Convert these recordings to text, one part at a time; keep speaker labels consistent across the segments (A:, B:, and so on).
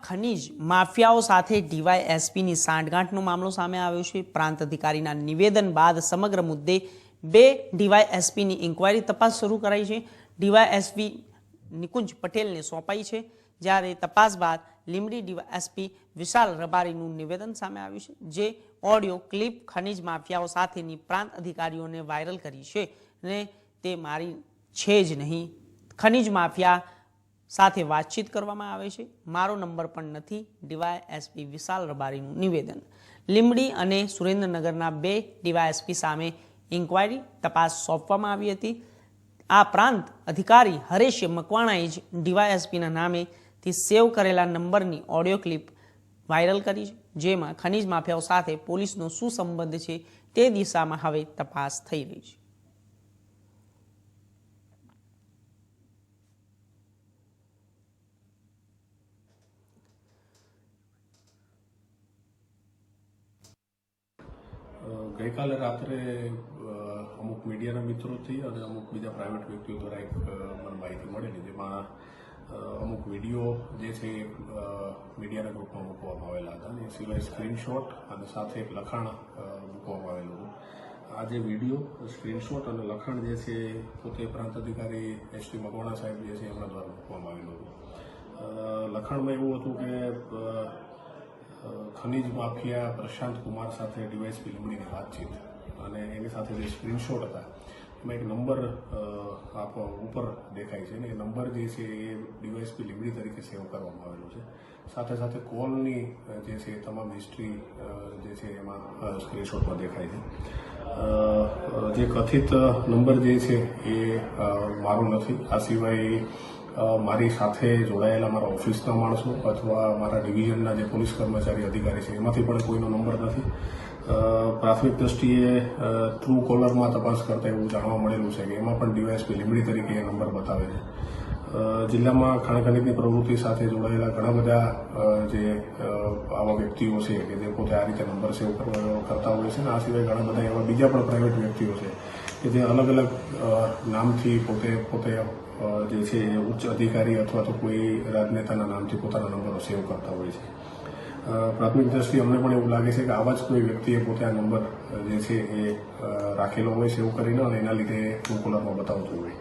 A: ખનીજ માફિયાઓ સાથે ડીવાયએસપીની સાંઠગાંઠનો મામલો સામે આવ્યો છે। પ્રાંત અધિકારીના નિવેદન બાદ સમગ્ર મુદ્દે 2 ડીવાયએસપીની ઇન્ક્વાયરી તપાસ શરૂ કરાઈ છે। ડીવાયએસપી નિકુંજ પટેલને સોંપાઈ છે, જ્યારે તપાસ બાદ લીંબડી ડીવાયએસપી વિશાલ રબારીનું નિવેદન સામે આવ્યું છે, જે ઓડિયો ક્લિપ ખનીજ માફિયાઓ સાથેની પ્રાંત અધિકારીઓને વાયરલ કરી છે અને તે મારી છે જ નહીં, ખનીજ માફિયા સાથે વાતચીત કરવામાં આવે છે, મારો નંબર પણ નથી, ડીવાયએસપી વિશાલ રબારીનું નિવેદન। લીંબડી અને સુરેન્દ્રનગરના 2 ડીવાયએસપી સામે ઇન્ક્વાયરી તપાસ સોંપવામાં આવી હતી। આ પ્રાંત અધિકારી હરેશ મકવાણાએ જ ડીવાયએસપીના નામેથી સેવ કરેલા નંબરની ઓડિયો ક્લિપ વાયરલ કરી છે, જેમાં ખનીજ માફિયાઓ સાથે પોલીસનો શું સંબંધ છે તે દિશામાં હવે તપાસ થઈ રહી છે।
B: ગઈકાલે રાત્રે અમુક મીડિયાના મિત્રોથી અને અમુક બીજા પ્રાઇવેટ વ્યક્તિઓ દ્વારા એક મને માહિતી મળેલી, જેમાં અમુક વિડીયો જે છે એ મીડિયાના ગ્રુપમાં મૂકવામાં આવેલા હતા અને એ સિવાય સ્ક્રીનશોટ અને સાથે એક લખાણ મૂકવામાં આવેલું હતું। આ જે વિડીયો, સ્ક્રીનશોટ અને લખાણ જે છે પોતે પ્રાંત અધિકારી એસટી મકવાણા સાહેબ જે છે એમના દ્વારા મૂકવામાં આવેલું હતું। લખાણમાં એવું હતું કે ખનીજ માફિયા પ્રશાંત કુમાર સાથે ડીવાયએસપી લીંબડીની વાતચીત અને એની સાથે જે સ્ક્રીનશોટ હતા એમાં એક નંબર ઉપર દેખાય છે અને એ નંબર જે છે એ ડીવાયએસપી લીંબડી તરીકે સેવ કરવામાં આવેલો છે। સાથે સાથે કોલની જે છે એ તમામ હિસ્ટ્રી જે છે એમાં સ્ક્રીનશોટમાં દેખાય છે। જે કથિત નંબર જે છે એ મારો નથી, આ સિવાય મારી સાથે જોડાયેલા મારા ઓફિસના માણસો અથવા મારા ડિવિઝનના જે પોલીસ કર્મચારી અધિકારી છે એમાંથી પણ કોઈનો નંબર નથી। પ્રાથમિક દ્રષ્ટિએ ટ્રુ કોલરમાં તપાસ કરતા એવું જાણવા મળેલું છે કે એમાં પણ ડીવાયએસપી લીંબડી તરીકે એ નંબર બતાવે છે। જિલ્લામાં ખાણ ખનીજની પ્રવૃત્તિ સાથે જોડાયેલા ઘણા બધા જે આવા વ્યક્તિઓ છે કે જે પોતે આ રીતે નંબર સેવ કરતા હોય છે, અને આ સિવાય ઘણા બધા એવા બીજા પણ પ્રાઇવેટ વ્યક્તિઓ છે કે જે અલગ અલગ નામથી પોતે જે છે એ ઉચ્ચ અધિકારી અથવા તો કોઈ રાજનેતાના નામથી પોતાના નંબરો સેવ કરતા હોય છે। પ્રાથમિક દ્રષ્ટિએ અમને પણ એવું લાગે છે કે આવા જ કોઈ વ્યક્તિએ પોતે આ નંબર જે છે એ રાખેલો હોય સેવ કરીને અને એના લીધે ટ્રુ કોલરમાં બતાવતું હોય।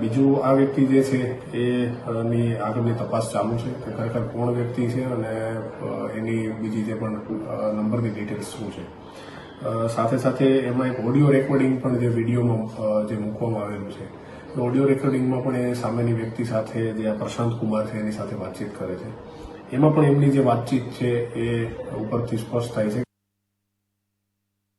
B: બીજું, આ વ્યક્તિ જે છે એની આગળની તપાસ ચાલુ છે કે ખરેખર કોણ વ્યક્તિ છે અને એની બીજી જે પણ નંબરની ડિટેલ્સ શું છે। સાથે સાથે એમાં એક ઓડિયો રેકોર્ડિંગ પણ જે વિડીયોમાં જે મૂકવામાં આવેલું છે, ઓડિયો રેકોર્ડિંગમાં પણ એ સામેની વ્યક્તિ સાથે જે આ પ્રશાંત કુમાર છે એની સાથે વાતચીત કરે છે, એમાં પણ એમની જે વાતચીત છે એ ઉપરથી સ્પષ્ટ થાય છે